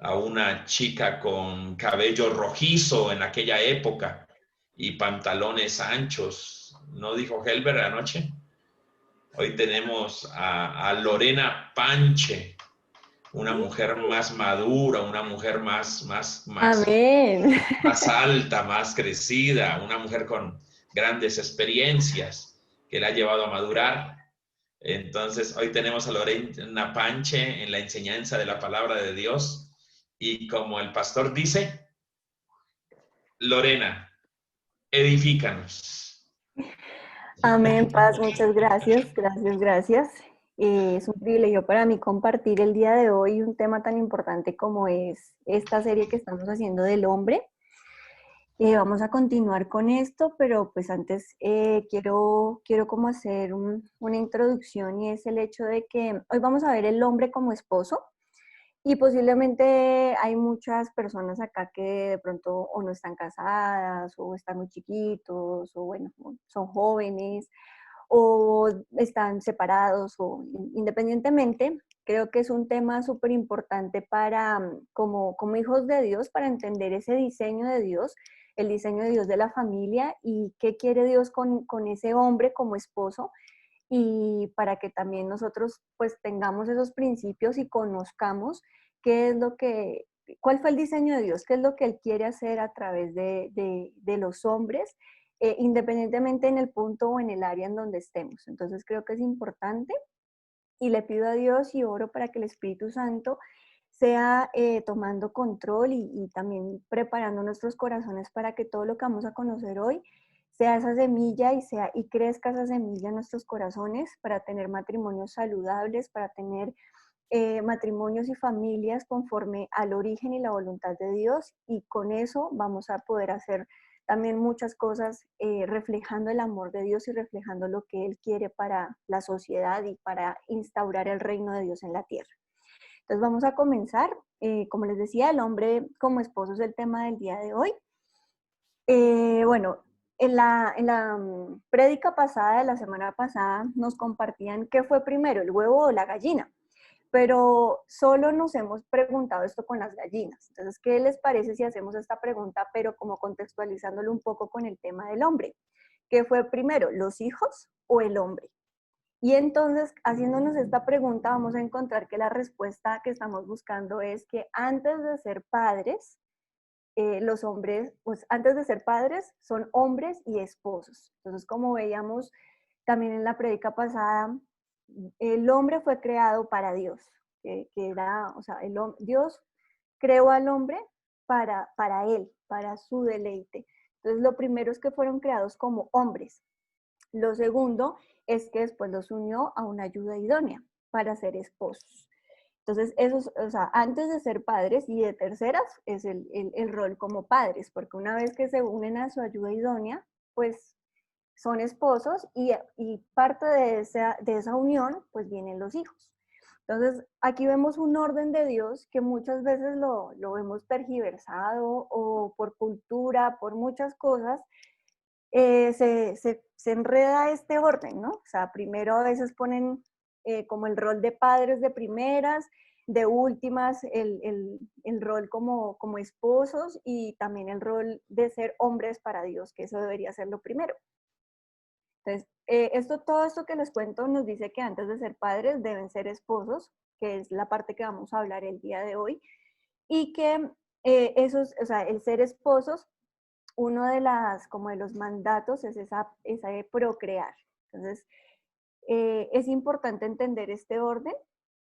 a una chica con cabello rojizo en aquella época y pantalones anchos. ¿No dijo Helber anoche? Hoy tenemos a Lorena Panche, una mujer más madura, una mujer Amén. más alta, más crecida, una mujer con grandes experiencias que la ha llevado a madurar. Entonces, hoy tenemos a Lorena Panche en la enseñanza de la palabra de Dios. Y como el pastor dice, Lorena, edifícanos. Amén, Paz, muchas gracias, gracias, gracias. Es un privilegio para mí compartir el día de hoy un tema tan importante como es esta serie que estamos haciendo del hombre. Vamos a continuar con esto, pero pues antes quiero como hacer una introducción y es el hecho de que hoy vamos a ver el hombre como esposo. Y posiblemente hay muchas personas acá que de pronto o no están casadas o están muy chiquitos o bueno, son jóvenes o están separados o independientemente, creo que es un tema súper importante para, como hijos de Dios, para entender ese diseño de Dios, el diseño de Dios de la familia y qué quiere Dios con ese hombre como esposo y para que también nosotros pues tengamos esos principios y conozcamos qué es lo que, cuál fue el diseño de Dios, qué es lo que Él quiere hacer a través de los hombres, independientemente en el punto o en el área en donde estemos. Entonces creo que es importante y le pido a Dios y oro para que el Espíritu Santo sea tomando control y también preparando nuestros corazones para que todo lo que vamos a conocer hoy sea esa semilla y crezca esa semilla en nuestros corazones para tener matrimonios saludables, para tener matrimonios y familias conforme al origen y la voluntad de Dios y con eso vamos a poder hacer también muchas cosas reflejando el amor de Dios y reflejando lo que Él quiere para la sociedad y para instaurar el reino de Dios en la tierra. Entonces vamos a comenzar. Como les decía, el hombre como esposo es el tema del día de hoy. Bueno, en la prédica pasada, de la semana pasada, nos compartían qué fue primero, el huevo o la gallina, pero solo nos hemos preguntado esto con las gallinas. Entonces, ¿qué les parece si hacemos esta pregunta, pero como contextualizándolo un poco con el tema del hombre? ¿Qué fue primero, los hijos o el hombre? Y entonces, haciéndonos esta pregunta, vamos a encontrar que la respuesta que estamos buscando es que antes de ser padres, los hombres, pues antes de ser padres, son hombres y esposos. Entonces, como veíamos también en la prédica pasada, el hombre fue creado para Dios, que era, o sea, Dios creó al hombre para él, para su deleite. Entonces, lo primero es que fueron creados como hombres. Lo segundo es que después los unió a una ayuda idónea para ser esposos. Entonces, esos, o sea, antes de ser padres y de terceras es el rol como padres, porque una vez que se unen a su ayuda idónea, pues son esposos y parte de esa unión, pues vienen los hijos. Entonces, aquí vemos un orden de Dios que muchas veces lo vemos tergiversado o por cultura, por muchas cosas, se enreda este orden, ¿no? O sea, primero a veces ponen como el rol de padres de primeras, de últimas el rol como esposos y también el rol de ser hombres para Dios, que eso debería ser lo primero. Entonces, todo esto que les cuento nos dice que antes de ser padres deben ser esposos, que es la parte que vamos a hablar el día de hoy, y que o sea, el ser esposos uno como de los mandatos es esa de procrear. Entonces, es importante entender este orden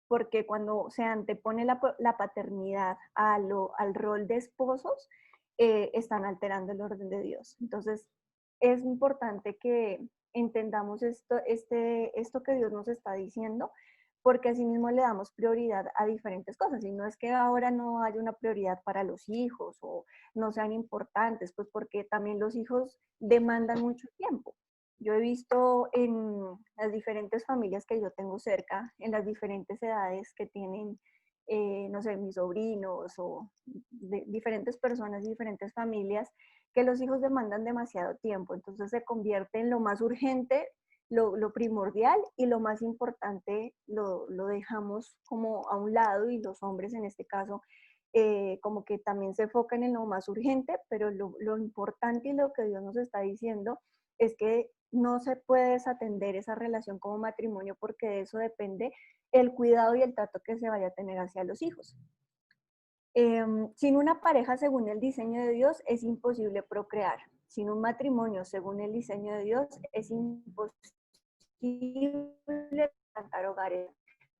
porque cuando se antepone la paternidad al rol de esposos, están alterando el orden de Dios. Entonces, es importante que entendamos esto que Dios nos está diciendo, porque así mismo le damos prioridad a diferentes cosas. Y no es que ahora no haya una prioridad para los hijos o no sean importantes, pues porque también los hijos demandan mucho tiempo. Yo he visto en las diferentes familias que yo tengo cerca, en las diferentes edades que tienen, no sé, mis sobrinos o diferentes personas y diferentes familias, que los hijos demandan demasiado tiempo. Entonces se convierte en lo más urgente, lo primordial y lo más importante lo dejamos como a un lado y los hombres en este caso como que también se enfocan en lo más urgente, pero lo importante y lo que Dios nos está diciendo es que no se puede desatender esa relación como matrimonio porque de eso depende el cuidado y el trato que se vaya a tener hacia los hijos. Sin una pareja según el diseño de Dios es imposible procrear. Sin un matrimonio según el diseño de Dios es imposible levantar hogares.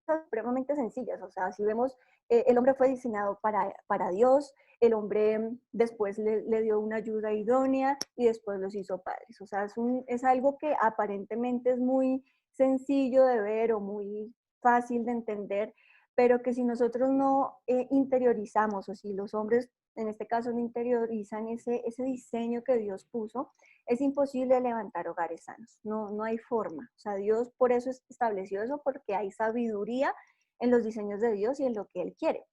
Son supremamente sencillas, o sea, si vemos, el hombre fue diseñado para Dios, el hombre después le dio una ayuda idónea y después los hizo padres. O sea, es algo que aparentemente es muy sencillo de ver o muy fácil de entender, pero que si nosotros no interiorizamos, o si los hombres en este caso no interiorizan ese diseño que Dios puso, es imposible levantar hogares sanos, no hay forma. O sea, Dios por eso estableció eso, porque hay sabiduría en los diseños de Dios y en lo que Él quiere.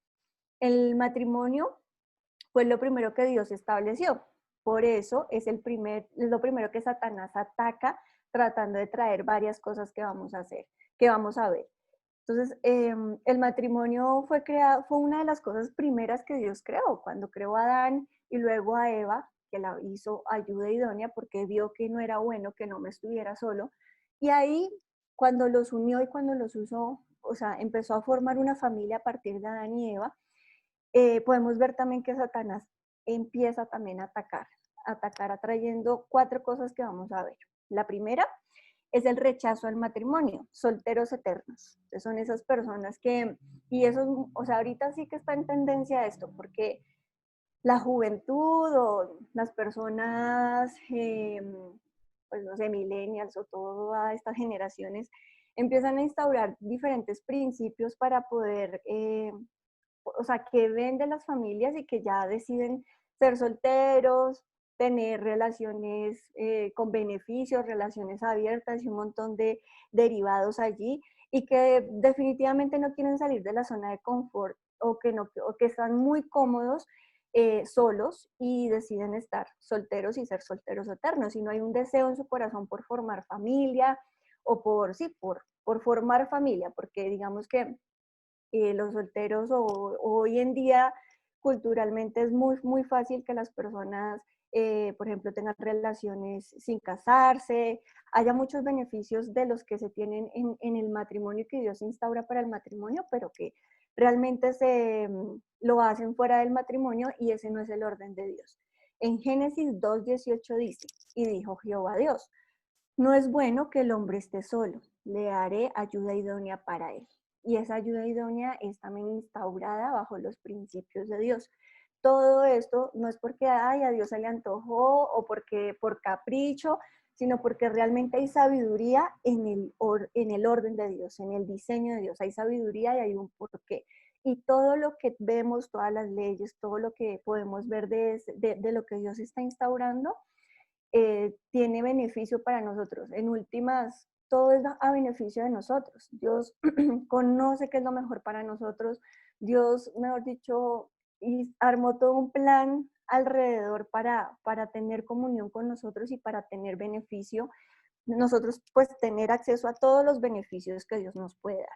El matrimonio fue lo primero que Dios estableció, por eso es lo primero que Satanás ataca tratando de traer varias cosas que vamos a hacer, que vamos a ver. Entonces, el matrimonio fue una de las cosas primeras que Dios creó, cuando creó a Adán y luego a Eva, que la hizo ayuda idónea porque vio que no era bueno que no me estuviera solo. Y ahí, cuando los unió y cuando los usó, o sea, empezó a formar una familia a partir de Adán y Eva, podemos ver también que Satanás empieza también a atacar atrayendo 4 cosas que vamos a ver. La primera es el rechazo al matrimonio, solteros eternos. Entonces son esas personas que, y eso, o sea, ahorita sí que está en tendencia esto, porque la juventud o las personas, pues no sé, millennials o todas estas generaciones, empiezan a instaurar diferentes principios para poder, o sea, que ven de las familias y que ya deciden ser solteros, tener relaciones con beneficios, relaciones abiertas y un montón de derivados allí, y que definitivamente no quieren salir de la zona de confort o que, no, o que están muy cómodos solos y deciden estar solteros y ser solteros eternos. Y no hay un deseo en su corazón por formar familia o por formar familia, porque digamos que los solteros hoy en día culturalmente es muy fácil que las personas, por ejemplo, tengan relaciones sin casarse, haya muchos beneficios de los que se tienen en el matrimonio que Dios instaura para el matrimonio, pero que realmente lo hacen fuera del matrimonio y ese no es el orden de Dios. En Génesis 2:18 dice, y dijo Jehová Dios, no es bueno que el hombre esté solo, le haré ayuda idónea para él. Y esa ayuda idónea es también instaurada bajo los principios de Dios. Todo esto no es porque ay, a Dios se le antojó o porque por capricho, sino porque realmente hay sabiduría en el orden de Dios, en el diseño de Dios. Hay sabiduría y hay un porqué. Y todo lo que vemos, todas las leyes, todo lo que podemos ver de lo que Dios está instaurando, tiene beneficio para nosotros. En últimas, todo es a beneficio de nosotros. Dios conoce qué es lo mejor para nosotros. Dios, mejor dicho, y armó todo un plan alrededor para tener comunión con nosotros y para tener beneficio. Nosotros, pues, tener acceso a todos los beneficios que Dios nos puede dar.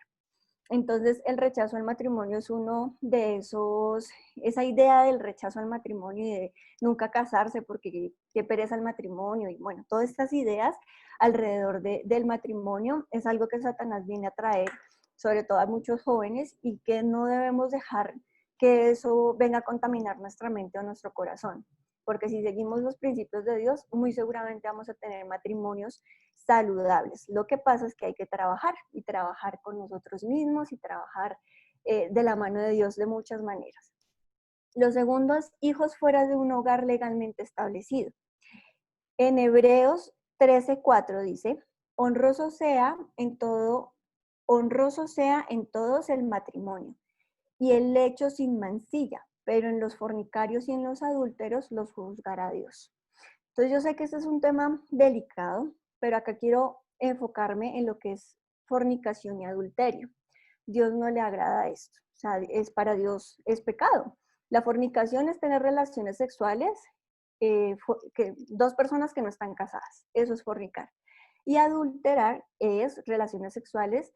Entonces, el rechazo al matrimonio es uno de esos, esa idea del rechazo al matrimonio y de nunca casarse porque qué pereza el matrimonio y bueno, todas estas ideas alrededor del matrimonio es algo que Satanás viene a traer, sobre todo a muchos jóvenes, y que no debemos dejar que eso venga a contaminar nuestra mente o nuestro corazón. Porque si seguimos los principios de Dios, muy seguramente vamos a tener matrimonios saludables. Lo que pasa es que hay que trabajar y trabajar con nosotros mismos y trabajar de la mano de Dios de muchas maneras. Los segundos, hijos fuera de un hogar legalmente establecido. En Hebreos 13:4 dice, honroso sea en todos el matrimonio y el lecho sin mancilla, pero en los fornicarios y en los adúlteros los juzgará Dios. Entonces yo sé que este es un tema delicado, pero acá quiero enfocarme en lo que es fornicación y adulterio. Dios no le agrada esto, o sea, es para Dios, es pecado. La fornicación es tener relaciones sexuales, dos personas que no están casadas, eso es fornicar. Y adulterar es relaciones sexuales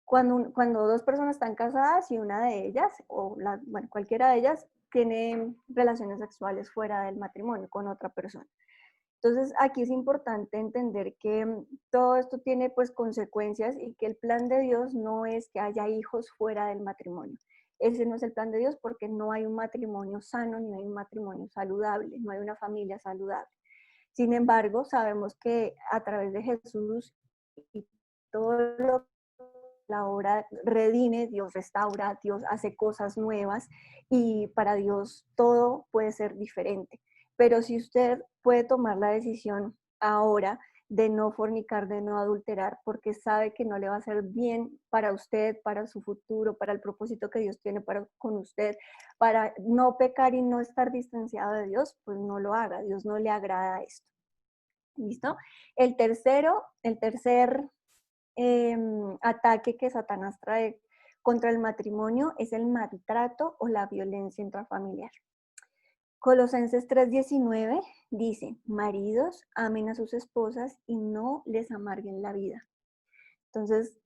cuando dos personas están casadas y una de ellas, bueno, cualquiera de ellas, tiene relaciones sexuales fuera del matrimonio con otra persona. Entonces, aquí es importante entender que todo esto tiene pues consecuencias y que el plan de Dios no es que haya hijos fuera del matrimonio. Ese no es el plan de Dios porque no hay un matrimonio sano ni hay un matrimonio saludable, no hay una familia saludable. Sin embargo, sabemos que a través de Jesús y todo lo que la obra redime, Dios restaura, Dios hace cosas nuevas y para Dios todo puede ser diferente. Pero si usted puede tomar la decisión ahora de no fornicar, de no adulterar, porque sabe que no le va a hacer bien para usted, para su futuro, para el propósito que Dios tiene con usted, para no pecar y no estar distanciado de Dios, pues no lo haga. Dios no le agrada esto. ¿Listo? El tercer ataque que Satanás trae contra el matrimonio es el maltrato o la violencia intrafamiliar. Colosenses 3:19 dice, maridos, amen a sus esposas y no les amarguen la vida. Entonces,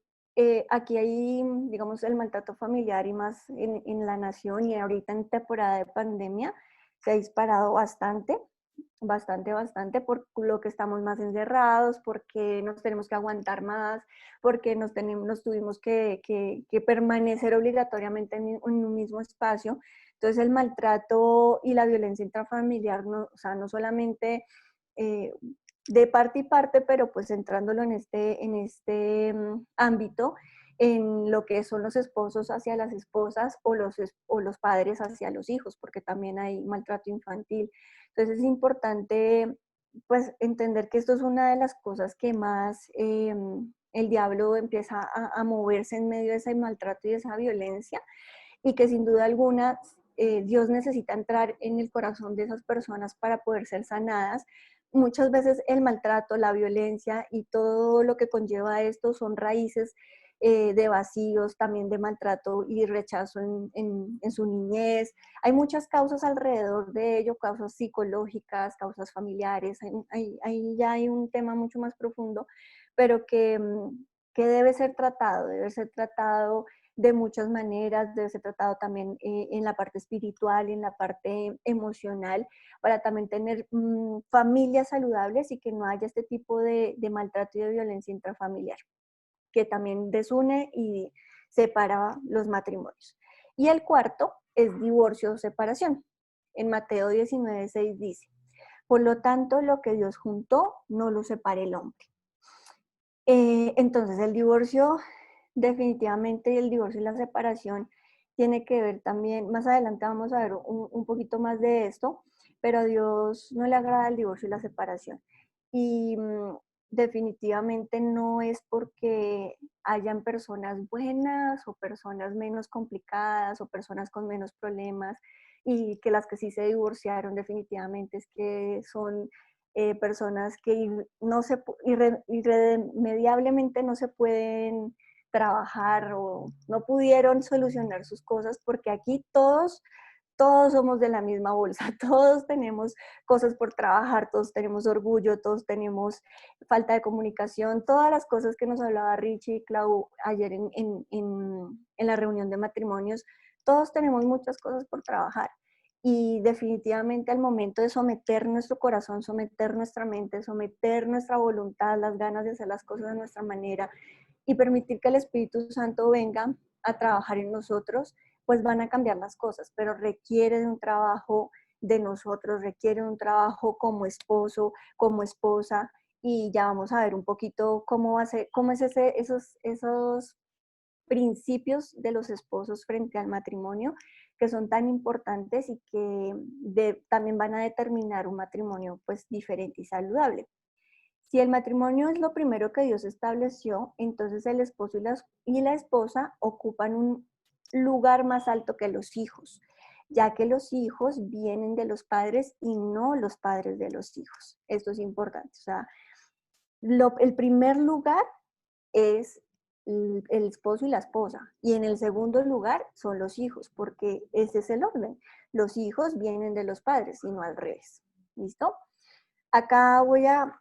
aquí hay, digamos, el maltrato familiar y más en la nación y ahorita en temporada de pandemia se ha disparado bastante por lo que estamos más encerrados, porque nos tenemos que aguantar más, porque nos tuvimos que permanecer obligatoriamente en un mismo espacio. Entonces el maltrato y la violencia intrafamiliar, o sea, no solamente de parte y parte, pero pues centrándolo en este ámbito, en lo que son los esposos hacia las esposas o los padres hacia los hijos, porque también hay maltrato infantil. Entonces es importante pues entender que esto es una de las cosas que más el diablo empieza a moverse en medio de ese maltrato y de esa violencia, y que sin duda alguna Dios necesita entrar en el corazón de esas personas para poder ser sanadas. Muchas veces el maltrato, la violencia y todo lo que conlleva esto son raíces de vacíos, también de maltrato y rechazo en su niñez. Hay muchas causas alrededor de ello, causas psicológicas, causas familiares, ahí ya hay un tema mucho más profundo, pero que debe ser tratado de muchas maneras, debe ser tratado también en la parte espiritual y en la parte emocional, para también tener familias saludables y que no haya este tipo de maltrato y de violencia intrafamiliar, que también desune y separa los matrimonios. Y el cuarto es divorcio o separación. En Mateo 19:6 dice, por lo tanto, lo que Dios juntó, no lo separe el hombre. Entonces, el divorcio, definitivamente el divorcio y la separación tiene que ver también, más adelante vamos a ver un poquito más de esto, pero a Dios no le agrada el divorcio y la separación. Y definitivamente no es porque hayan personas buenas o personas menos complicadas o personas con menos problemas, y que las que sí se divorciaron definitivamente es que son personas que irremediablemente no se pueden trabajar o no pudieron solucionar sus cosas, porque aquí todos somos de la misma bolsa, todos tenemos cosas por trabajar, todos tenemos orgullo, todos tenemos falta de comunicación, todas las cosas que nos hablaba Richie y Clau ayer en la reunión de matrimonios, todos tenemos muchas cosas por trabajar. Y definitivamente al momento de someter nuestro corazón, someter nuestra mente, someter nuestra voluntad, las ganas de hacer las cosas de nuestra manera y permitir que el Espíritu Santo venga a trabajar en nosotros, pues van a cambiar las cosas, pero requiere de un trabajo de nosotros, requiere un trabajo como esposo, como esposa, y ya vamos a ver un poquito cómo es esos principios de los esposos frente al matrimonio, que son tan importantes y que también van a determinar un matrimonio pues diferente y saludable. Si el matrimonio es lo primero que Dios estableció, entonces el esposo y la esposa ocupan un lugar más alto que los hijos, ya que los hijos vienen de los padres y no los padres de los hijos. Esto es importante. O sea, el primer lugar es el esposo y la esposa, y en el segundo lugar son los hijos, porque ese es el orden. Los hijos vienen de los padres y no al revés. ¿Listo? Acá voy a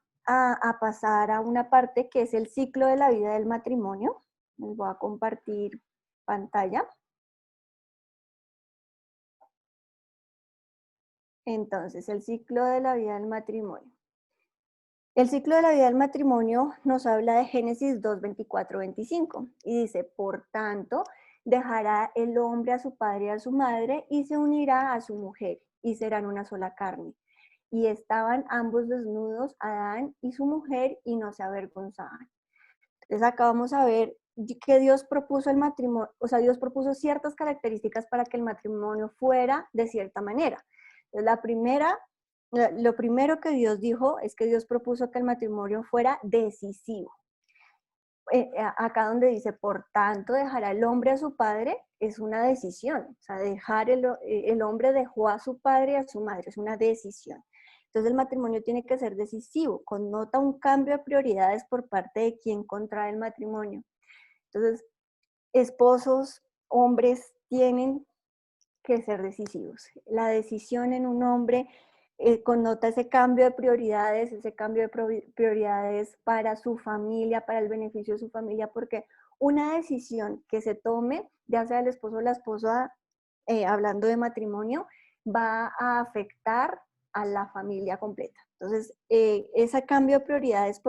pasar a una parte que es el ciclo de la vida del matrimonio. Les voy a compartir pantalla. Entonces, el ciclo de la vida del matrimonio. El ciclo de la vida del matrimonio nos habla de Génesis 2, 24, 25 y dice, por tanto, dejará el hombre a su padre y a su madre y se unirá a su mujer y serán una sola carne. Y estaban ambos desnudos, Adán y su mujer, y no se avergonzaban. Entonces acá vamos a ver que Dios propuso el matrimonio, o sea, Dios propuso ciertas características para que el matrimonio fuera de cierta manera. Entonces, lo primero que Dios dijo es que Dios propuso que el matrimonio fuera decisivo. Acá donde dice, por tanto, dejará el hombre a su padre, es una decisión. O sea, el hombre dejó a su padre y a su madre, es una decisión. Entonces el matrimonio tiene que ser decisivo, connota un cambio de prioridades por parte de quien contrae el matrimonio. Entonces, esposos, hombres, tienen que ser decisivos. La decisión en un hombre connota ese cambio de prioridades, prioridades para su familia, para el beneficio de su familia, porque una decisión que se tome, ya sea el esposo o la esposa, hablando de matrimonio, va a afectar a la familia completa. Entonces, ese cambio de prioridades,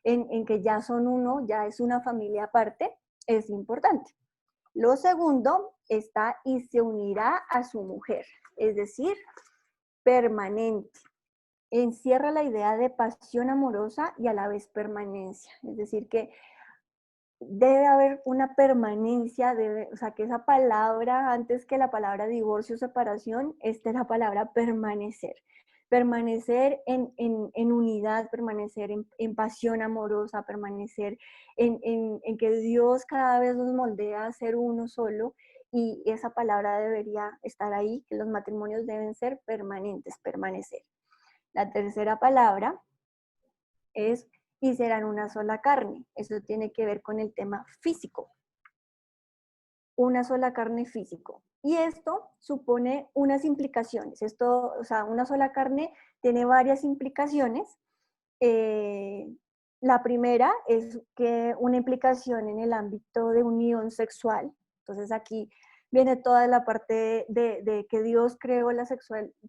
en que ya son uno, ya es una familia aparte, es importante. Lo segundo está y se unirá a su mujer, es decir, permanente. Encierra la idea de pasión amorosa y a la vez permanencia. Es decir, que debe haber una permanencia, o sea, que esa palabra, antes que la palabra divorcio o separación, esta es la palabra permanecer. Permanecer en unidad, permanecer en pasión amorosa, permanecer en que Dios cada vez nos moldea a ser uno solo, y esa palabra debería estar ahí, que los matrimonios deben ser permanentes, permanecer. La tercera palabra es y serán una sola carne. Eso tiene que ver con el tema físico. Una sola carne físico. Y esto supone unas implicaciones. Esto, o sea, una sola carne tiene varias implicaciones. La primera es que una implicación en el ámbito de unión sexual. Entonces aquí viene toda la parte de que Dios creó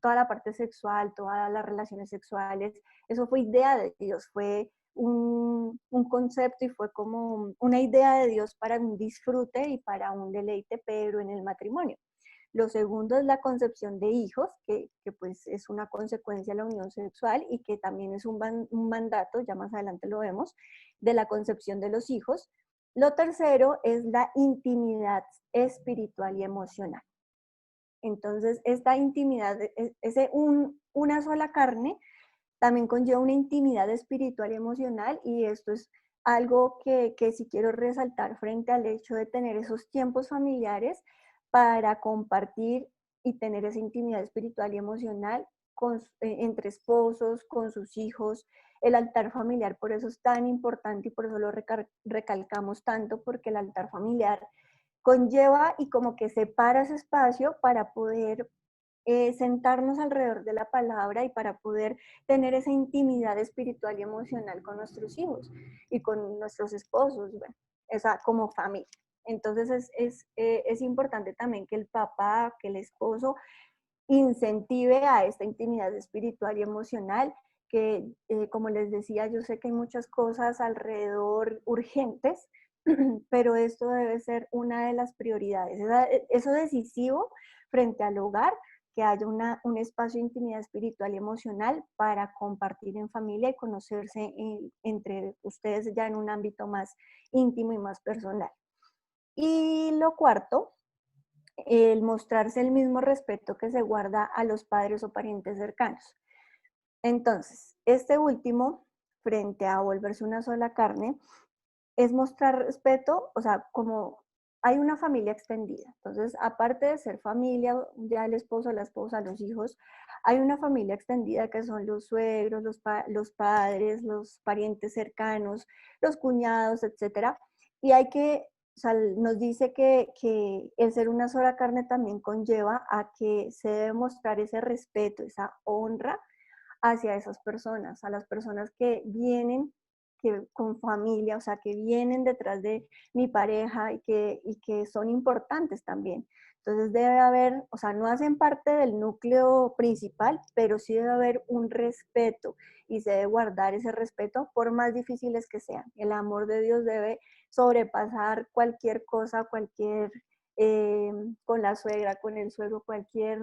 toda la parte sexual, todas las relaciones sexuales. Eso fue idea de Dios, fue un concepto y fue como una idea de Dios para un disfrute y para un deleite, pero en el matrimonio. Lo segundo es la concepción de hijos, que pues es una consecuencia de la unión sexual y que también es un mandato, ya más adelante lo vemos, de la concepción de los hijos. Lo tercero es la intimidad espiritual y emocional. Entonces, esta intimidad, una sola carne, también conlleva una intimidad espiritual y emocional, y esto es algo que sí quiero resaltar frente al hecho de tener esos tiempos familiares para compartir y tener esa intimidad espiritual y emocional entre esposos, con sus hijos. El altar familiar por eso es tan importante y por eso lo recalcamos tanto, porque el altar familiar conlleva y como que separa ese espacio para poder sentarnos alrededor de la palabra y para poder tener esa intimidad espiritual y emocional con nuestros hijos y con nuestros esposos, bueno, esa como familia. Entonces es importante también que el papá, que el esposo incentive a esta intimidad espiritual y emocional, que como les decía, yo sé que hay muchas cosas alrededor urgentes, pero esto debe ser una de las prioridades. Eso decisivo frente al hogar, que haya un espacio de intimidad espiritual y emocional para compartir en familia y conocerse entre ustedes ya en un ámbito más íntimo y más personal. Y lo cuarto, el mostrarse el mismo respeto que se guarda a los padres o parientes cercanos. Entonces, este último, frente a volverse una sola carne, es mostrar respeto, o sea, como hay una familia extendida. Entonces, aparte de ser familia, ya el esposo, la esposa, los hijos, hay una familia extendida que son los suegros, los padres, los parientes cercanos, los cuñados, etcétera. Y o sea, nos dice que el ser una sola carne también conlleva a que se debe mostrar ese respeto, esa honra hacia esas personas, a las personas que vienen que con familia, o sea, que vienen detrás de mi pareja y que son importantes también. Entonces debe haber, o sea, no hacen parte del núcleo principal, pero sí debe haber un respeto y se debe guardar ese respeto por más difíciles que sean. El amor de Dios debe sobrepasar cualquier cosa, con la suegra, con el suegro, cualquier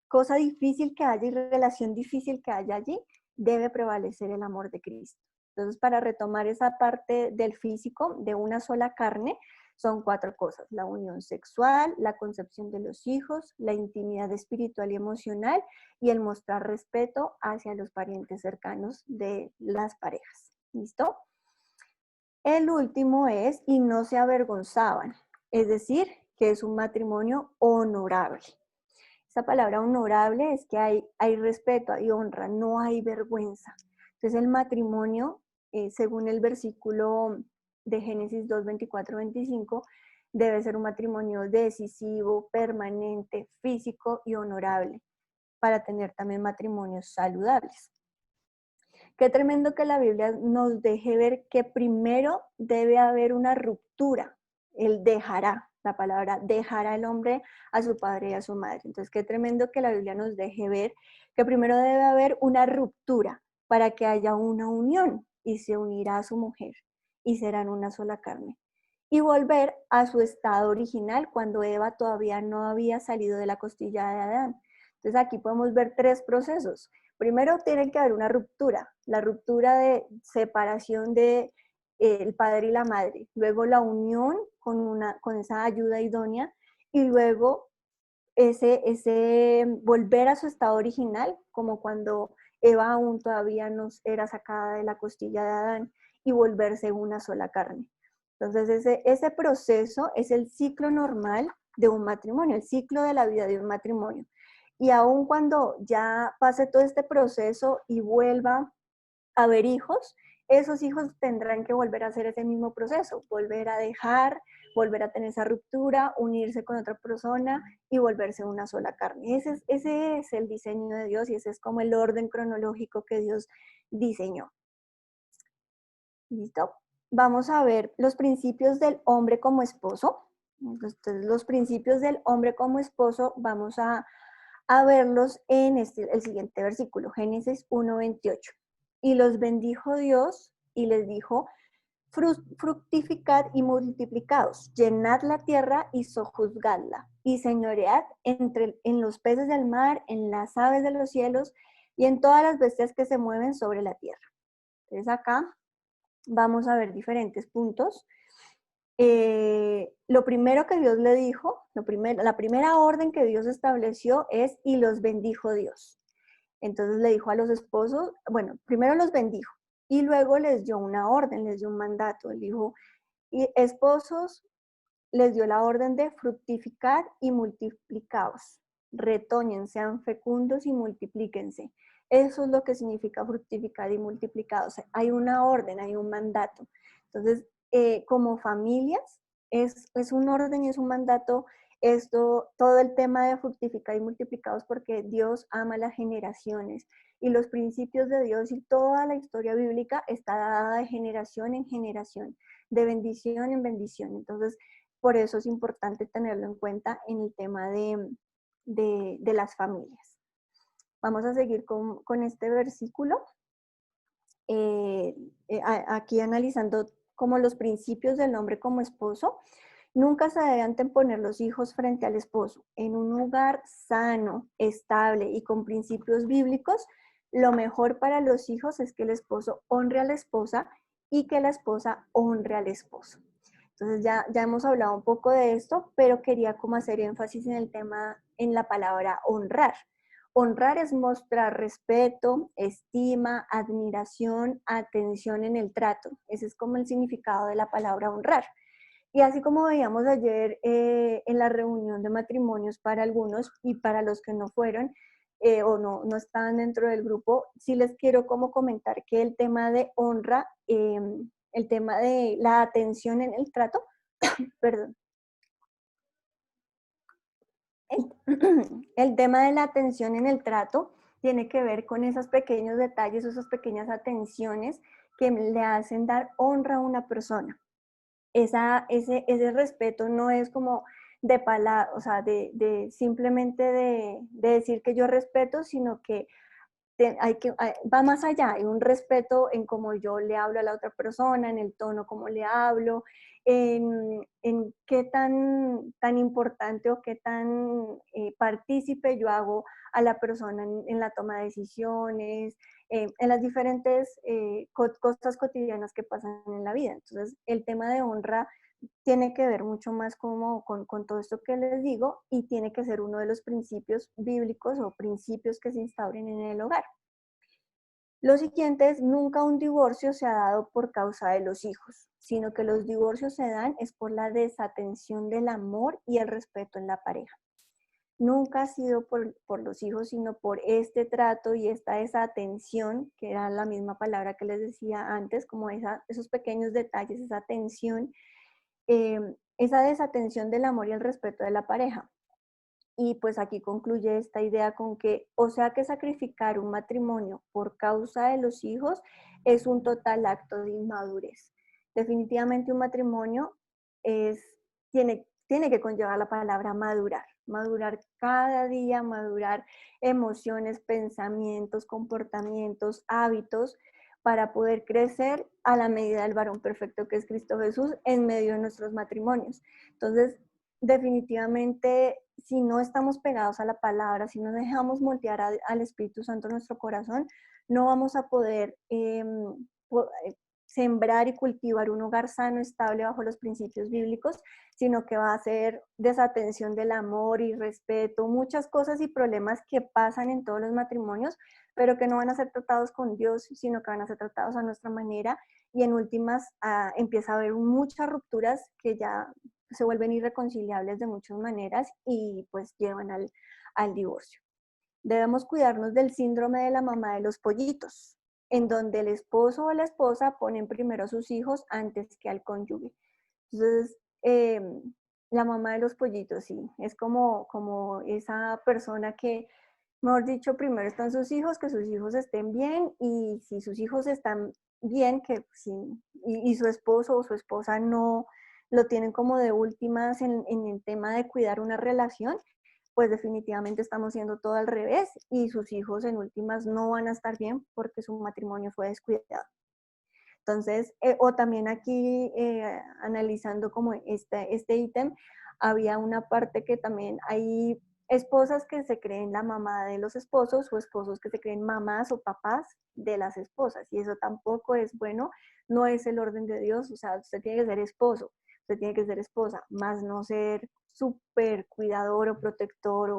cosa difícil que haya y relación difícil que haya allí, debe prevalecer el amor de Cristo. Entonces, para retomar esa parte del físico, de una sola carne, son 4 cosas: la unión sexual, la concepción de los hijos, la intimidad espiritual y emocional, y el mostrar respeto hacia los parientes cercanos de las parejas. ¿Listo? El último es, y no se avergonzaban, es decir, que es un matrimonio honorable. Esa palabra honorable es que hay respeto, hay honra, no hay vergüenza. Entonces el matrimonio, según el versículo de Génesis 2, 24, 25, debe ser un matrimonio decisivo, permanente, físico y honorable, para tener también matrimonios saludables. Qué tremendo que la Biblia nos deje ver que primero debe haber una ruptura. Él dejará, la palabra dejará el hombre a su padre y a su madre. Entonces, qué tremendo que la Biblia nos deje ver que primero debe haber una ruptura para que haya una unión y se unirá a su mujer y serán una sola carne. Y volver a su estado original cuando Eva todavía no había salido de la costilla de Adán. Entonces, aquí podemos ver 3 procesos. Primero tiene que haber una ruptura, la ruptura de separación de el padre y la madre, luego la unión con esa ayuda idónea y luego ese volver a su estado original, como cuando Eva aún todavía no era sacada de la costilla de Adán, y volverse una sola carne. Entonces ese proceso es el ciclo normal de un matrimonio, el ciclo de la vida de un matrimonio. Y aun cuando ya pase todo este proceso y vuelva a haber hijos, esos hijos tendrán que volver a hacer ese mismo proceso, volver a dejar, volver a tener esa ruptura, unirse con otra persona y volverse una sola carne. Ese es el diseño de Dios y ese es como el orden cronológico que Dios diseñó. ¿Listo? Vamos a ver los principios del hombre como esposo. Entonces, los principios del hombre como esposo vamos a verlos en el siguiente versículo, Génesis 1:28. Y los bendijo Dios y les dijo: fructificad y multiplicaos, llenad la tierra y sojuzgadla, y señoread en los peces del mar, en las aves de los cielos y en todas las bestias que se mueven sobre la tierra. Entonces acá vamos a ver diferentes puntos. Lo primero que Dios le dijo, la primera orden que Dios estableció es: y los bendijo Dios. Entonces le dijo a los esposos, bueno, primero los bendijo y luego les dio una orden, les dio un mandato. Él dijo: y esposos, les dio la orden de fructificar y multiplicaos, retoñen, sean fecundos y multiplíquense. Eso es lo que significa fructificar y multiplicar. O sea, hay una orden, hay un mandato. Entonces, como familias, es un orden y es un mandato todo el tema de fructificar y multiplicados, porque Dios ama las generaciones y los principios de Dios y toda la historia bíblica está dada de generación en generación, de bendición en bendición. Entonces, por eso es importante tenerlo en cuenta en el tema de las familias. Vamos a seguir con este versículo. Aquí analizando como los principios del hombre como esposo. Nunca se debe anteponer los hijos frente al esposo. En un hogar sano, estable y con principios bíblicos, lo mejor para los hijos es que el esposo honre a la esposa y que la esposa honre al esposo. Entonces ya hemos hablado un poco de esto, pero quería como hacer énfasis en el tema, en la palabra honrar. Honrar es mostrar respeto, estima, admiración, atención en el trato. Ese es como el significado de la palabra honrar. Y así como veíamos ayer en la reunión de matrimonios para algunos y para los que no fueron o no estaban dentro del grupo, sí les quiero como comentar que el tema de honra, el tema de la atención en el trato, perdón, el tema de la atención en el trato tiene que ver con esos pequeños detalles, esas pequeñas atenciones que le hacen dar honra a una persona. Ese respeto no es como de palabra, o sea, simplemente de decir que yo respeto, sino que va más allá, hay un respeto en cómo yo le hablo a la otra persona, en el tono como le hablo, en qué tan importante o qué tan partícipe yo hago a la persona en la toma de decisiones, en las diferentes cosas cotidianas que pasan en la vida. Entonces, el tema de honra tiene que ver mucho más como con todo esto que les digo, y tiene que ser uno de los principios bíblicos o principios que se instauren en el hogar. Lo siguiente es, nunca un divorcio se ha dado por causa de los hijos, sino que los divorcios se dan es por la desatención del amor y el respeto en la pareja. Nunca ha sido por los hijos, sino por este trato y esta desatención, que era la misma palabra que les decía antes, como esos pequeños detalles, esa atención, esa desatención del amor y el respeto de la pareja. Y pues aquí concluye esta idea con que, o sea que sacrificar un matrimonio por causa de los hijos es un total acto de inmadurez. Definitivamente un matrimonio tiene que conllevar la palabra madurar. Madurar cada día, madurar emociones, pensamientos, comportamientos, hábitos, para poder crecer a la medida del varón perfecto que es Cristo Jesús en medio de nuestros matrimonios. Entonces, definitivamente, si no estamos pegados a la palabra, si no dejamos moldear al Espíritu Santo en nuestro corazón, no vamos a poder sembrar y cultivar un hogar sano, estable bajo los principios bíblicos, sino que va a ser desatención del amor y respeto, muchas cosas y problemas que pasan en todos los matrimonios, pero que no van a ser tratados con Dios, sino que van a ser tratados a nuestra manera, y en últimas empieza a haber muchas rupturas que ya se vuelven irreconciliables de muchas maneras y pues llevan al divorcio. Debemos cuidarnos del síndrome de la mamá de los pollitos, en donde el esposo o la esposa ponen primero a sus hijos antes que al cónyuge. Entonces, la mamá de los pollitos, sí, es como esa persona que, mejor dicho, primero están sus hijos, que sus hijos estén bien, y si sus hijos están bien, que sí, y su esposo o su esposa no lo tienen como de últimas en el tema de cuidar una relación, pues definitivamente estamos haciendo todo al revés, y sus hijos en últimas no van a estar bien porque su matrimonio fue descuidado. Entonces, o también aquí analizando como este ítem, había una parte que también hay esposas que se creen la mamá de los esposos, o esposos que se creen mamás o papás de las esposas, y eso tampoco es bueno, no es el orden de Dios. O sea, usted tiene que ser esposo, usted tiene que ser esposa, más no ser súper cuidador o protector,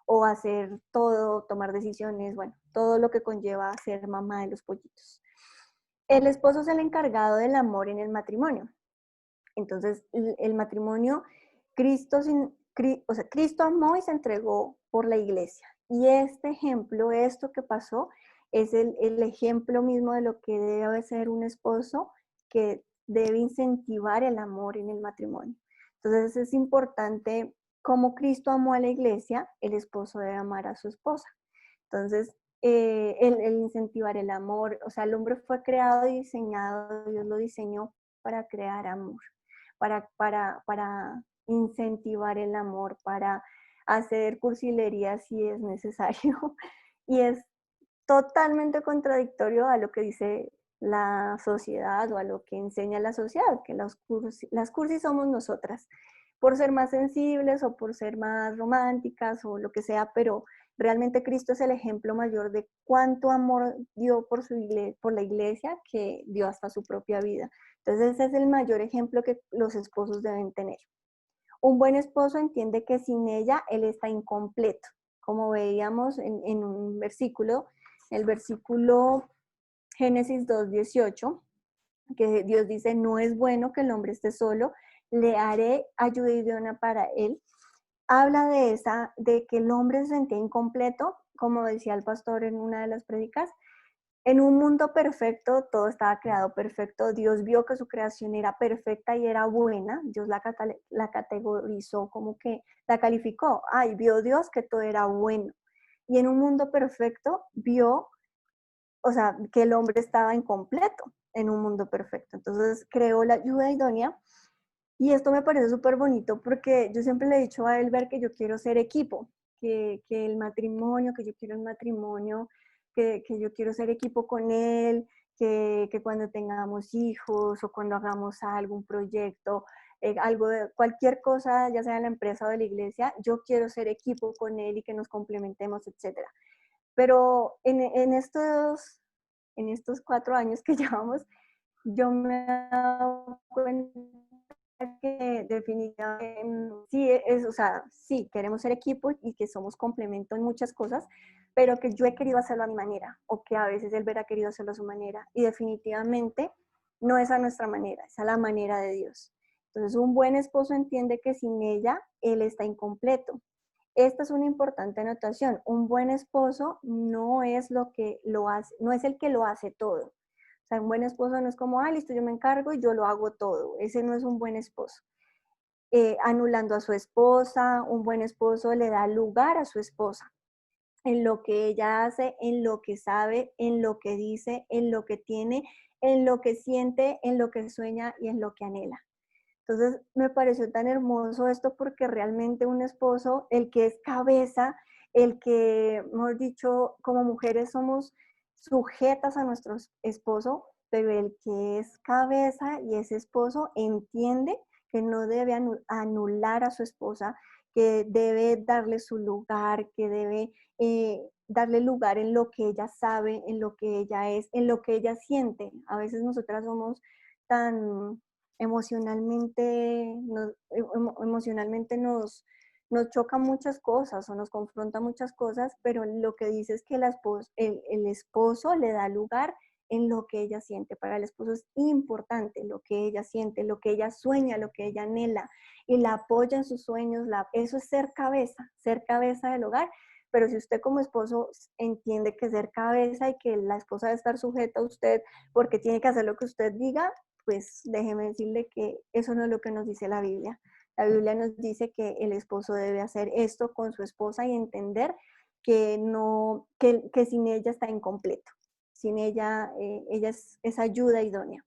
o hacer todo, tomar decisiones, bueno, todo lo que conlleva ser mamá de los pollitos. El esposo es el encargado del amor en el matrimonio. Entonces, el matrimonio, Cristo amó y se entregó por la iglesia. Y este ejemplo, esto que pasó, es el ejemplo mismo de lo que debe ser un esposo, que debe incentivar el amor en el matrimonio. Entonces, es importante, como Cristo amó a la iglesia, el esposo debe amar a su esposa. Entonces, el incentivar el amor, o sea, el hombre fue creado y diseñado, Dios lo diseñó para crear amor, para incentivar el amor, para hacer cursilería si es necesario. Y es totalmente contradictorio a lo que dice la sociedad o a lo que enseña la sociedad, que las cursis somos nosotras, por ser más sensibles o por ser más románticas o lo que sea, pero realmente Cristo es el ejemplo mayor de cuánto amor dio por la iglesia, que dio hasta su propia vida. Entonces ese es el mayor ejemplo que los esposos deben tener. Un buen esposo entiende que sin ella él está incompleto, como veíamos en un versículo, el versículo Génesis 2:18, que Dios dice: no es bueno que el hombre esté solo, le haré ayuda idónea para él. Habla de que el hombre se sentía incompleto, como decía el pastor en una de las prédicas. En un mundo perfecto, todo estaba creado perfecto. Dios vio que su creación era perfecta y era buena. Dios la categorizó, como que la calificó. Vio Dios que todo era bueno. Y en un mundo perfecto, vio o sea, que el hombre estaba incompleto en un mundo perfecto. Entonces creó la ayuda idónea y esto me parece súper bonito porque yo siempre le he dicho a Elber que yo quiero ser equipo, que el matrimonio, que yo quiero un matrimonio, que yo quiero ser equipo con él, que cuando tengamos hijos o cuando hagamos algún proyecto, algo de cualquier cosa, ya sea en la empresa o de la iglesia, yo quiero ser equipo con él y que nos complementemos, etcétera. Pero en estos 4 años que llevamos, yo me he dado cuenta que definitivamente sí, o sea, sí, queremos ser equipo y que somos complemento en muchas cosas, pero que yo he querido hacerlo a mi manera o que a veces él ha querido hacerlo a su manera y definitivamente no es a nuestra manera, es a la manera de Dios. Entonces un buen esposo entiende que sin ella él está incompleto. Esta es una importante anotación. Un buen esposo no es lo que lo hace, no es el que lo hace todo. O sea, un buen esposo no es como, ah, listo, yo me encargo y yo lo hago todo. Ese no es un buen esposo. Anulando a su esposa, un buen esposo le da lugar a su esposa en lo que ella hace, en lo que sabe, en lo que dice, en lo que tiene, en lo que siente, en lo que sueña y en lo que anhela. Entonces me pareció tan hermoso esto porque realmente un esposo, el que es cabeza, el que, hemos dicho, como mujeres somos sujetas a nuestro esposo, pero el que es cabeza y es esposo entiende que no debe anular a su esposa, que debe darle su lugar, que debe darle lugar en lo que ella sabe, en lo que ella es, en lo que ella siente. A veces nosotras somos tan emocionalmente, emocionalmente nos choca muchas cosas o nos confronta muchas cosas, pero lo que dice es que el esposo le da lugar en lo que ella siente. Para el esposo es importante lo que ella siente, lo que ella sueña, lo que ella anhela y la apoya en sus sueños. Eso es ser cabeza del hogar. Pero si usted como esposo entiende que ser cabeza y que la esposa debe estar sujeta a usted porque tiene que hacer lo que usted diga, pues déjeme decirle que eso no es lo que nos dice la Biblia. La Biblia nos dice que el esposo debe hacer esto con su esposa y entender que, no, que sin ella está incompleto. Sin ella, ella es ayuda idónea.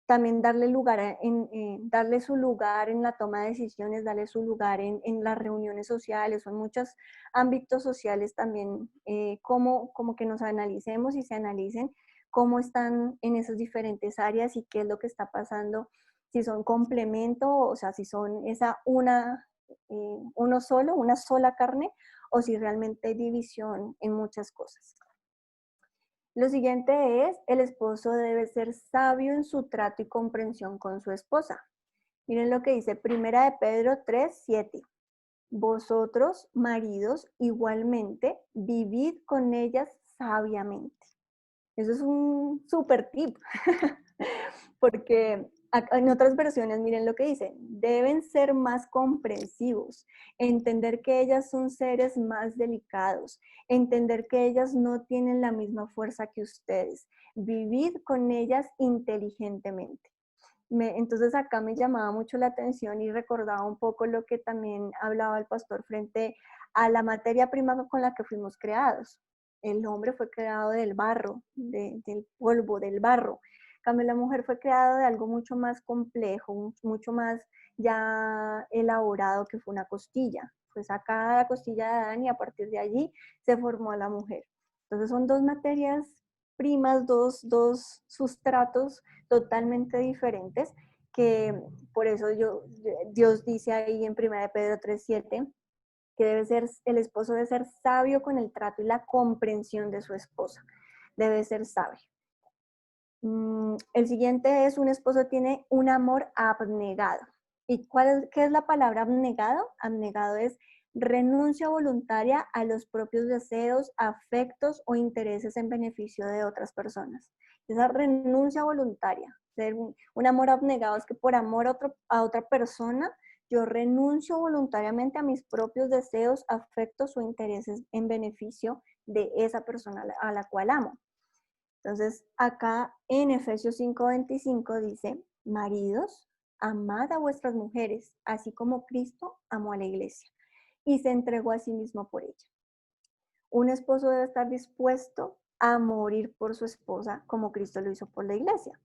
También darle lugar, darle su lugar en la toma de decisiones, darle su lugar en las reuniones sociales o en muchos ámbitos sociales también, como que nos analicemos y se analicen cómo están en esas diferentes áreas y qué es lo que está pasando, si son complemento, o sea, si son uno solo, una sola carne, o si realmente hay división en muchas cosas. Lo siguiente es, el esposo debe ser sabio en su trato y comprensión con su esposa. Miren lo que dice Primera de Pedro 3:7. Vosotros, maridos, igualmente, vivid con ellas sabiamente. Eso es un súper tip, porque en otras versiones, miren lo que dice, deben ser más comprensivos, entender que ellas son seres más delicados, entender que ellas no tienen la misma fuerza que ustedes, vivid con ellas inteligentemente. Entonces acá me llamaba mucho la atención y recordaba un poco lo que también hablaba el pastor frente a la materia prima con la que fuimos creados. El hombre fue creado del barro, del polvo, del barro. En cambio, la mujer fue creada de algo mucho más complejo, mucho más ya elaborado, que fue una costilla. Fue sacada la costilla de Adán y a partir de allí se formó la mujer. Entonces son dos materias primas, dos sustratos totalmente diferentes, que por eso Dios dice ahí en 1 Pedro 3:7 que el esposo debe ser sabio con el trato y la comprensión de su esposa. Debe ser sabio. El siguiente es, un esposo tiene un amor abnegado. ¿Y qué es la palabra abnegado? Abnegado es renuncia voluntaria a los propios deseos, afectos o intereses en beneficio de otras personas. Esa renuncia voluntaria, un amor abnegado es que por amor a otra persona, yo renuncio voluntariamente a mis propios deseos, afectos o intereses en beneficio de esa persona a la cual amo. Entonces, acá en Efesios 5:25 dice, maridos, amad a vuestras mujeres, así como Cristo amó a la iglesia y se entregó a sí mismo por ella. Un esposo debe estar dispuesto a morir por su esposa como Cristo lo hizo por la iglesia.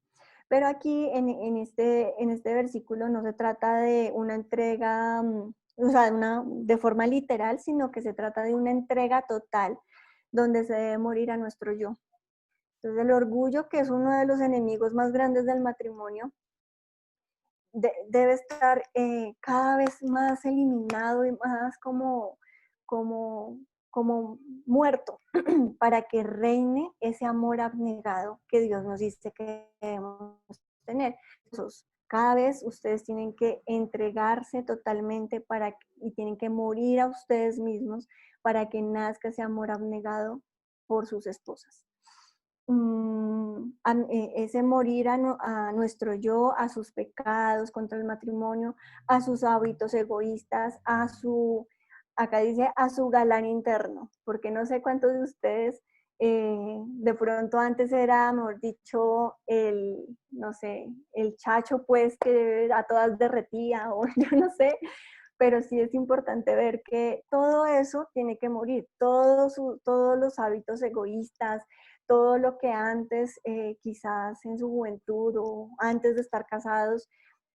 Pero aquí en este versículo no se trata de una entrega, o sea, de forma literal, sino que se trata de una entrega total donde se debe morir a nuestro yo. Entonces el orgullo, que es uno de los enemigos más grandes del matrimonio, debe estar cada vez más eliminado y más como, como muerto para que reine ese amor abnegado que Dios nos dice que debemos tener. Entonces, cada vez ustedes tienen que entregarse totalmente y tienen que morir a ustedes mismos para que nazca ese amor abnegado por sus esposas. Ese morir a nuestro yo, a sus pecados contra el matrimonio, a sus hábitos egoístas, acá dice, a su galán interno, porque no sé cuántos de ustedes de pronto antes era, mejor dicho, no sé, el chacho pues que a todas derretía o yo no sé, pero sí es importante ver que todo eso tiene que morir, todos los hábitos egoístas, todo lo que antes, quizás en su juventud o antes de estar casados,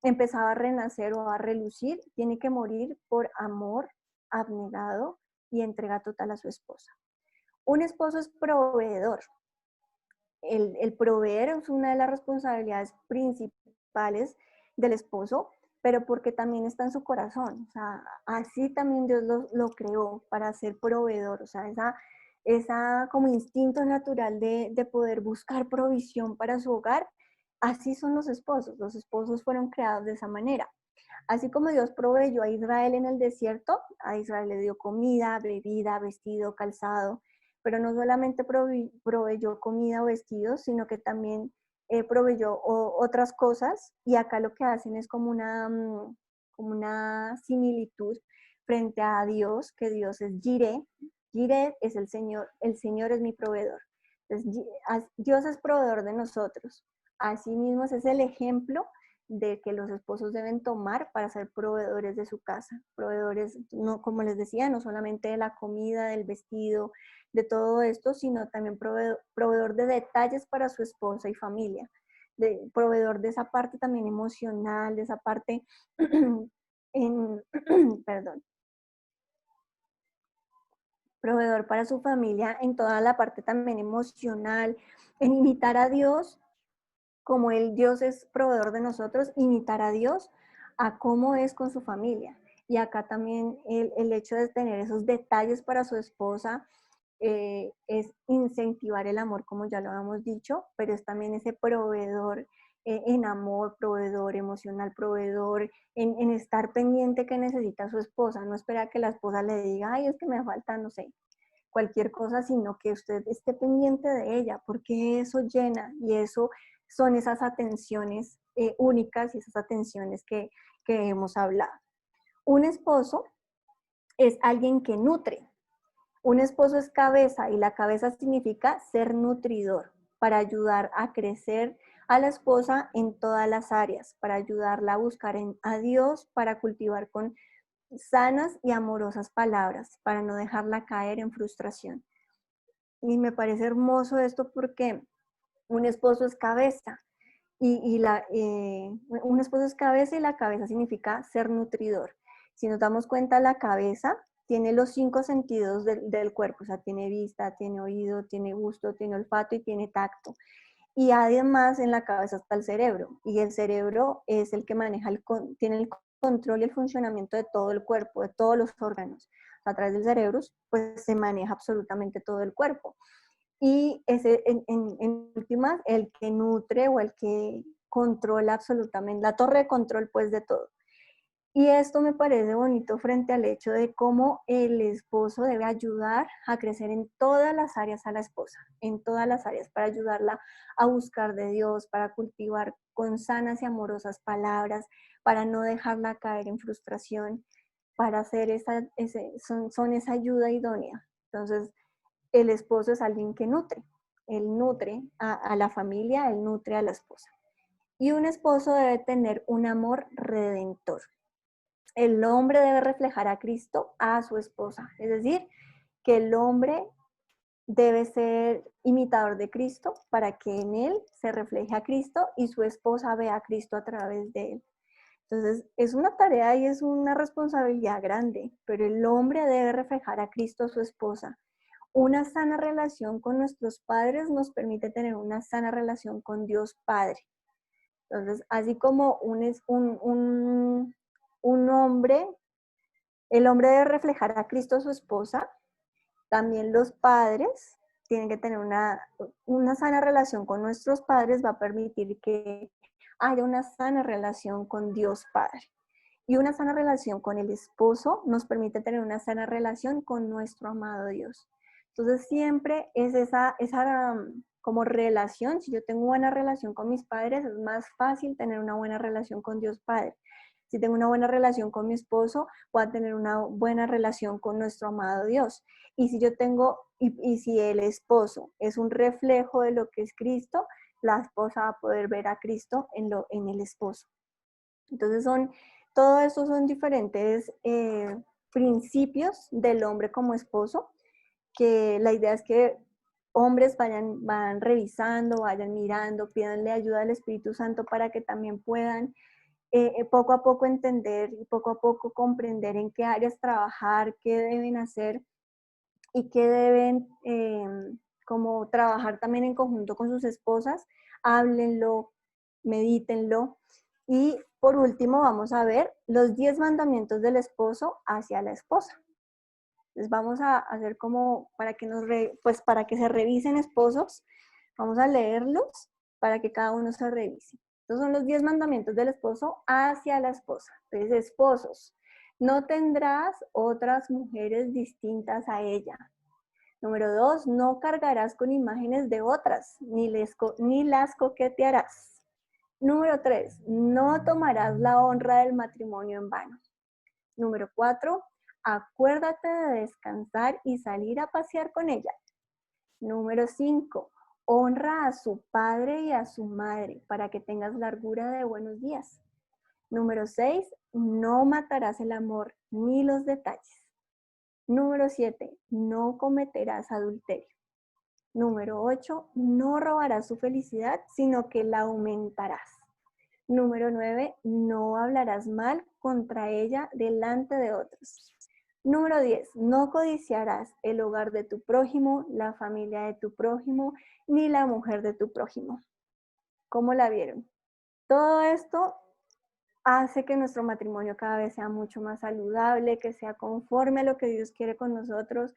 empezaba a renacer o a relucir, tiene que morir por amor abnegado y entrega total a su esposa. Un esposo es proveedor. El proveer es una de las responsabilidades principales del esposo, pero porque también está en su corazón. O sea, así también Dios lo creó para ser proveedor. O sea, esa como instinto natural de poder buscar provisión para su hogar, así son los esposos. Los esposos fueron creados de esa manera. Así como Dios proveyó a Israel en el desierto, a Israel le dio comida, bebida, vestido, calzado, pero no solamente proveyó comida o vestidos, sino que también proveyó otras cosas, y acá lo que hacen es como una similitud frente a Dios, que Dios es Jireh. Jireh es el Señor es mi proveedor. Entonces, Dios es proveedor de nosotros. Asimismo, ese es el ejemplo de que los esposos deben tomar para ser proveedores de su casa, proveedores, no, como les decía, no solamente de la comida, del vestido, de todo esto, sino también proveedor de detalles para su esposa y familia, proveedor de esa parte también emocional, de esa parte perdón, proveedor para su familia en toda la parte también emocional, en imitar a Dios, como Dios es proveedor de nosotros, imitar a Dios a cómo es con su familia. Y acá también el hecho de tener esos detalles para su esposa es incentivar el amor, como ya lo habíamos dicho, pero es también ese proveedor en amor, proveedor emocional, proveedor en estar pendiente que necesita su esposa. No espera que la esposa le diga, ay, es que me falta, no sé, cualquier cosa, sino que usted esté pendiente de ella, porque eso llena y eso son esas atenciones únicas y esas atenciones que hemos hablado. Un esposo es alguien que nutre. Un esposo es cabeza, y la cabeza significa ser nutridor, para ayudar a crecer a la esposa en todas las áreas, para ayudarla a buscar a Dios, para cultivar con sanas y amorosas palabras, para no dejarla caer en frustración. Y me parece hermoso esto porque un esposo es cabeza un esposo es cabeza, y la cabeza significa ser nutridor. Si nos damos cuenta, la cabeza tiene los 5 sentidos del cuerpo, o sea, tiene vista, tiene oído, tiene gusto, tiene olfato y tiene tacto. Y además en la cabeza está el cerebro, y el cerebro es el que tiene el control y el funcionamiento de todo el cuerpo, de todos los órganos. A través del cerebro, pues se maneja absolutamente todo el cuerpo. Y ese, en últimas, el que nutre o el que controla absolutamente, la torre de control pues de todo. Y esto me parece bonito frente al hecho de cómo el esposo debe ayudar a crecer en todas las áreas a la esposa, en todas las áreas, para ayudarla a buscar de Dios, para cultivar con sanas y amorosas palabras, para no dejarla caer en frustración, para hacer son esa ayuda idónea. Entonces, el esposo es alguien que nutre. Él nutre a la familia, él nutre a la esposa. Y un esposo debe tener un amor redentor. El hombre debe reflejar a Cristo a su esposa. Es decir, que el hombre debe ser imitador de Cristo para que en él se refleje a Cristo y su esposa vea a Cristo a través de él. Entonces, es una tarea y es una responsabilidad grande, pero el hombre debe reflejar a Cristo a su esposa. Una sana relación con nuestros padres nos permite tener una sana relación con Dios Padre. Entonces, así como un hombre, el hombre debe reflejar a Cristo a su esposa, también los padres tienen que tener una sana relación con nuestros padres, va a permitir que haya una sana relación con Dios Padre. Y una sana relación con el esposo nos permite tener una sana relación con nuestro amado Dios. Entonces siempre es esa como relación, si yo tengo buena relación con mis padres, es más fácil tener una buena relación con Dios Padre. Si tengo una buena relación con mi esposo, voy a tener una buena relación con nuestro amado Dios. Y si yo tengo, y si el esposo es un reflejo de lo que es Cristo, la esposa va a poder ver a Cristo en el esposo. Entonces todo eso son diferentes principios del hombre como esposo, que la idea es que hombres van revisando, vayan mirando, pídanle ayuda al Espíritu Santo para que también puedan poco a poco entender y poco a poco comprender en qué áreas trabajar, qué deben hacer y qué deben como trabajar también en conjunto con sus esposas. Háblenlo, medítenlo. Y por último vamos a ver los 10 mandamientos del esposo hacia la esposa. Entonces vamos a hacer como para que se revisen esposos, vamos a leerlos para que cada uno se revise. Estos son los 10 mandamientos del esposo hacia la esposa. Entonces, esposos, no tendrás otras mujeres distintas a ella. Número 2, no cargarás con imágenes de otras, ni las coquetearás. Número 3, no tomarás la honra del matrimonio en vano. Número 4, acuérdate de descansar y salir a pasear con ella. Número 5, honra a su padre y a su madre para que tengas largura de buenos días. Número 6, no matarás el amor ni los detalles. Número 7, no cometerás adulterio. Número 8, no robarás su felicidad, sino que la aumentarás. Número 9, no hablarás mal contra ella delante de otros. Número 10, no codiciarás el hogar de tu prójimo, la familia de tu prójimo, ni la mujer de tu prójimo. ¿Cómo la vieron? Todo esto hace que nuestro matrimonio cada vez sea mucho más saludable, que sea conforme a lo que Dios quiere con nosotros.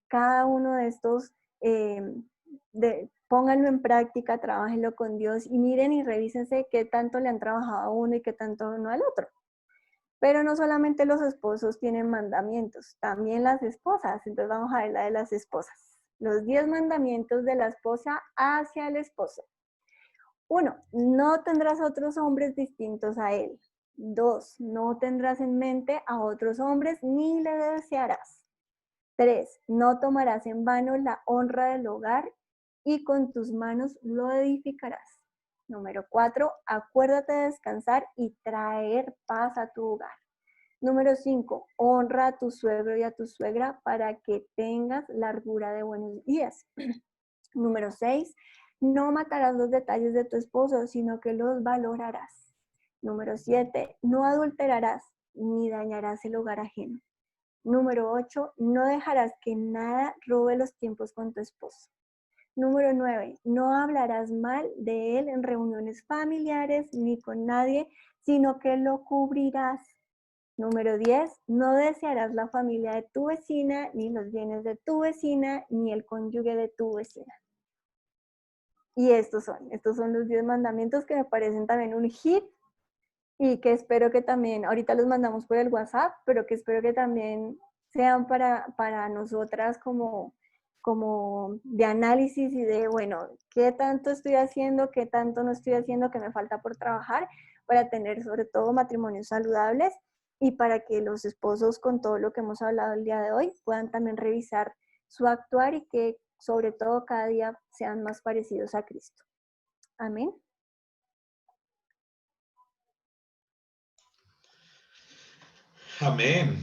Cada uno de estos, pónganlo en práctica, trabajenlo con Dios y miren y revísense qué tanto le han trabajado a uno y qué tanto no al otro. Pero no solamente los esposos tienen mandamientos, también las esposas. Entonces vamos a ver la de las esposas. Los 10 mandamientos de la esposa hacia el esposo. 1, no tendrás otros hombres distintos a él. 2, no tendrás en mente a otros hombres ni le desearás. 3, no tomarás en vano la honra del hogar y con tus manos lo edificarás. Número 4, acuérdate de descansar y traer paz a tu hogar. Número 5, honra a tu suegro y a tu suegra para que tengas largura de buenos días. Número 6, no matarás los detalles de tu esposo, sino que los valorarás. Número 7, no adulterarás ni dañarás el hogar ajeno. Número 8, no dejarás que nada robe los tiempos con tu esposo. Número 9, no hablarás mal de él en reuniones familiares ni con nadie, sino que lo cubrirás. Número 10, no desearás la familia de tu vecina, ni los bienes de tu vecina, ni el cónyuge de tu vecina. Y estos son los 10 mandamientos que me parecen también un hit y que espero que también, ahorita los mandamos por el WhatsApp, pero que espero que también sean para nosotras como de análisis y de, bueno, qué tanto estoy haciendo, qué tanto no estoy haciendo, qué me falta por trabajar para tener sobre todo matrimonios saludables y para que los esposos con todo lo que hemos hablado el día de hoy puedan también revisar su actuar y que sobre todo cada día sean más parecidos a Cristo. Amén. Amén.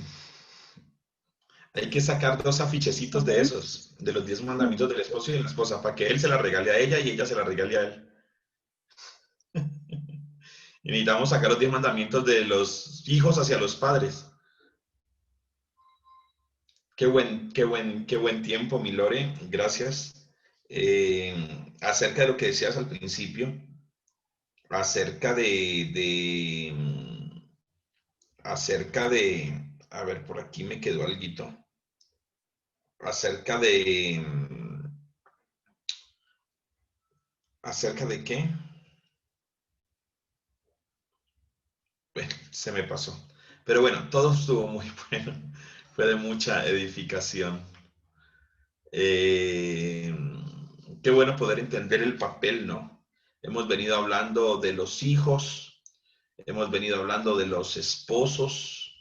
Hay que sacar 2 afichecitos de Ujú. esos, de los 10 mandamientos del esposo y de la esposa, para que él se la regale a ella y ella se la regale a él. Y necesitamos sacar los 10 mandamientos de los hijos hacia los padres. Qué buen tiempo, mi Lore. Gracias. Acerca de lo que decías al principio, acerca a ver, por aquí me quedó alguito, acerca ¿acerca de qué? Bueno, se me pasó. Pero bueno, todo estuvo muy bueno. Fue de mucha edificación. Eh, Qué bueno poder entender el papel, ¿no? Hemos venido hablando de los hijos, hemos venido hablando de los esposos,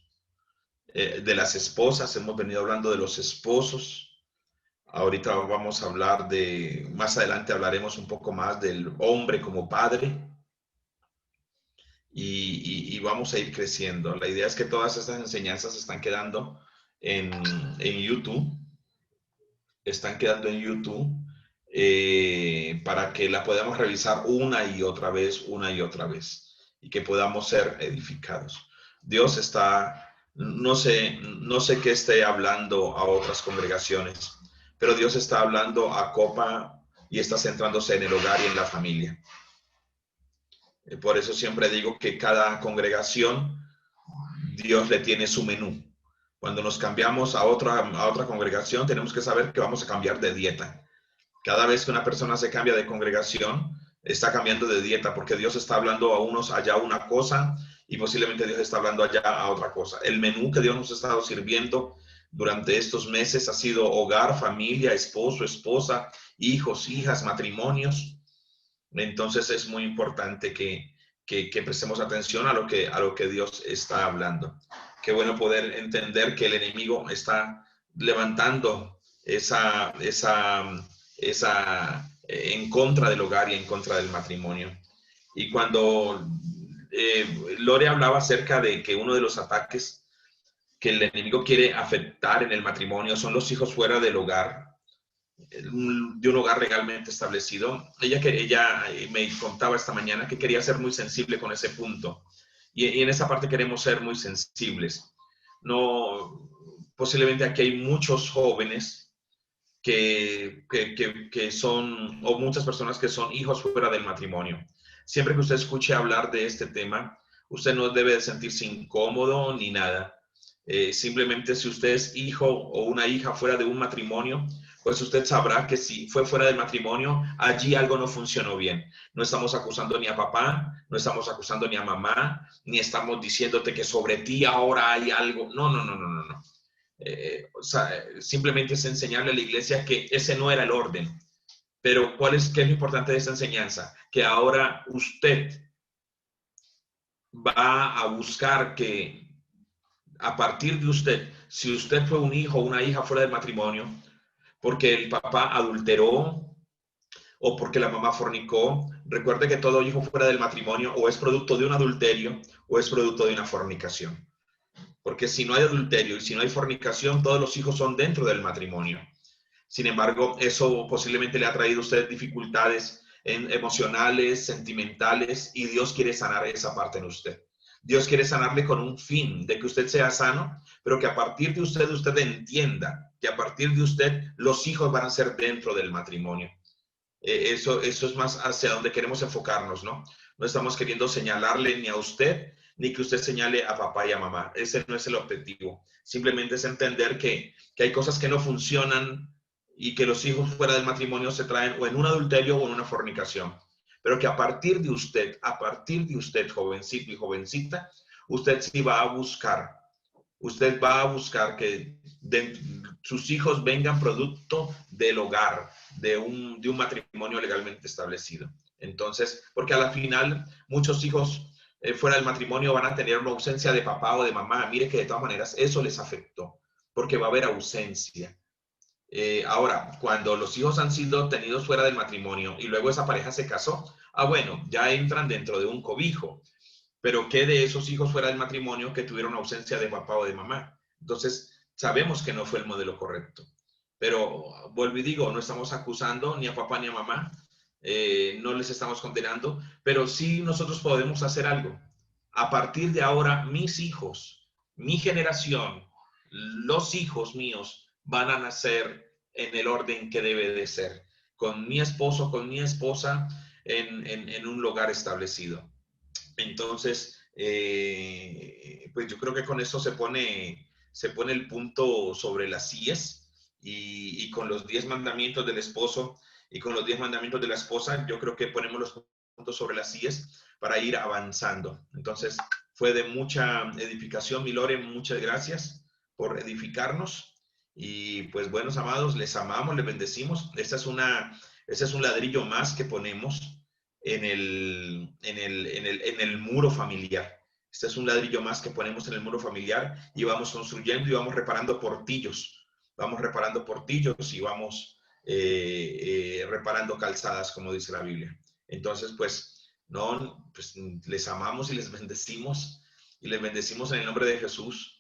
de las esposas, hemos venido hablando de los esposos. Ahorita vamos a hablar más adelante hablaremos un poco más del hombre como padre y vamos a ir creciendo. La idea es que todas estas enseñanzas están quedando en, en YouTube, están quedando en YouTube para que la podamos revisar una y otra vez, y que podamos ser edificados. Dios está, no sé qué esté hablando a otras congregaciones, pero Dios está hablando a Copa y está centrándose en el hogar y en la familia. Por eso siempre digo que cada congregación, Dios le tiene su menú. Cuando nos cambiamos a otra congregación, tenemos que saber que vamos a cambiar de dieta. Cada vez que una persona se cambia de congregación, está cambiando de dieta, porque Dios está hablando a unos allá una cosa y posiblemente Dios está hablando allá a otra cosa. El menú que Dios nos ha estado sirviendo durante estos meses ha sido hogar, familia, esposo, esposa, hijos, hijas, matrimonios. Entonces es muy importante que prestemos atención a lo que Dios está hablando. Qué bueno poder entender que el enemigo está levantando en contra del hogar y en contra del matrimonio. Y cuando Lore hablaba acerca de que uno de los ataques que el enemigo quiere afectar en el matrimonio son los hijos fuera del hogar, de un hogar legalmente establecido. Ella me contaba esta mañana que quería ser muy sensible con ese punto. Y en esa parte queremos ser muy sensibles. No, posiblemente aquí hay muchos jóvenes que son, o muchas personas que son hijos fuera del matrimonio. Siempre que usted escuche hablar de este tema, usted no debe de sentirse incómodo ni nada. Simplemente si usted es hijo o una hija fuera de un matrimonio, pues usted sabrá que si fue fuera del matrimonio, allí algo no funcionó bien. No estamos acusando ni a papá, no estamos acusando ni a mamá, ni estamos diciéndote que sobre ti ahora hay algo. No, no, no, no, no, no. O sea, simplemente es enseñarle a la iglesia que ese no era el orden. Pero ¿qué es lo importante de esta enseñanza? Que ahora usted va a buscar que a partir de usted, si usted fue un hijo o una hija fuera del matrimonio, porque el papá adulteró o porque la mamá fornicó, recuerde que todo hijo fuera del matrimonio o es producto de un adulterio o es producto de una fornicación. Porque si no hay adulterio y si no hay fornicación, todos los hijos son dentro del matrimonio. Sin embargo, eso posiblemente le ha traído a usted dificultades emocionales, sentimentales, y Dios quiere sanar esa parte en usted. Dios quiere sanarle con un fin de que usted sea sano, pero que a partir de usted entienda que a partir de usted los hijos van a ser dentro del matrimonio. Eso es más hacia donde queremos enfocarnos, ¿no? No estamos queriendo señalarle ni a usted, ni que usted señale a papá y a mamá. Ese no es el objetivo. Simplemente es entender que hay cosas que no funcionan y que los hijos fuera del matrimonio se traen o en un adulterio o en una fornicación. Pero que a partir de usted, jovencito y jovencita, usted va a buscar que sus hijos vengan producto del hogar, de un matrimonio legalmente establecido. Entonces, porque a la final muchos hijos fuera del matrimonio van a tener una ausencia de papá o de mamá. Mire que de todas maneras eso les afectó, porque va a haber ausencia. Ahora, cuando los hijos han sido tenidos fuera del matrimonio y luego esa pareja se casó, bueno, ya entran dentro de un cobijo. Pero ¿qué de esos hijos fuera del matrimonio que tuvieron ausencia de papá o de mamá? Entonces, Sabemos que no fue el modelo correcto, pero vuelvo y digo, no estamos acusando ni a papá ni a mamá, no les estamos condenando, pero sí nosotros podemos hacer algo. A partir de ahora, mis hijos, mi generación, los hijos míos van a nacer en el orden que debe de ser, con mi esposo, con mi esposa, en un lugar establecido. Entonces, pues yo creo que con esto se pone el punto sobre las IES y con los 10 mandamientos del esposo y con los 10 mandamientos de la esposa, yo creo que ponemos los puntos sobre las IES para ir avanzando. Entonces, fue de mucha edificación, mi Lore, muchas gracias por edificarnos. Y pues buenos amados, les amamos, les bendecimos. Ese es un ladrillo más que ponemos en el muro familiar. Este es un ladrillo más que ponemos en el muro familiar y vamos construyendo y vamos reparando portillos. Vamos reparando portillos y vamos reparando calzadas, como dice la Biblia. Entonces, pues, no, pues les amamos y les bendecimos en el nombre de Jesús.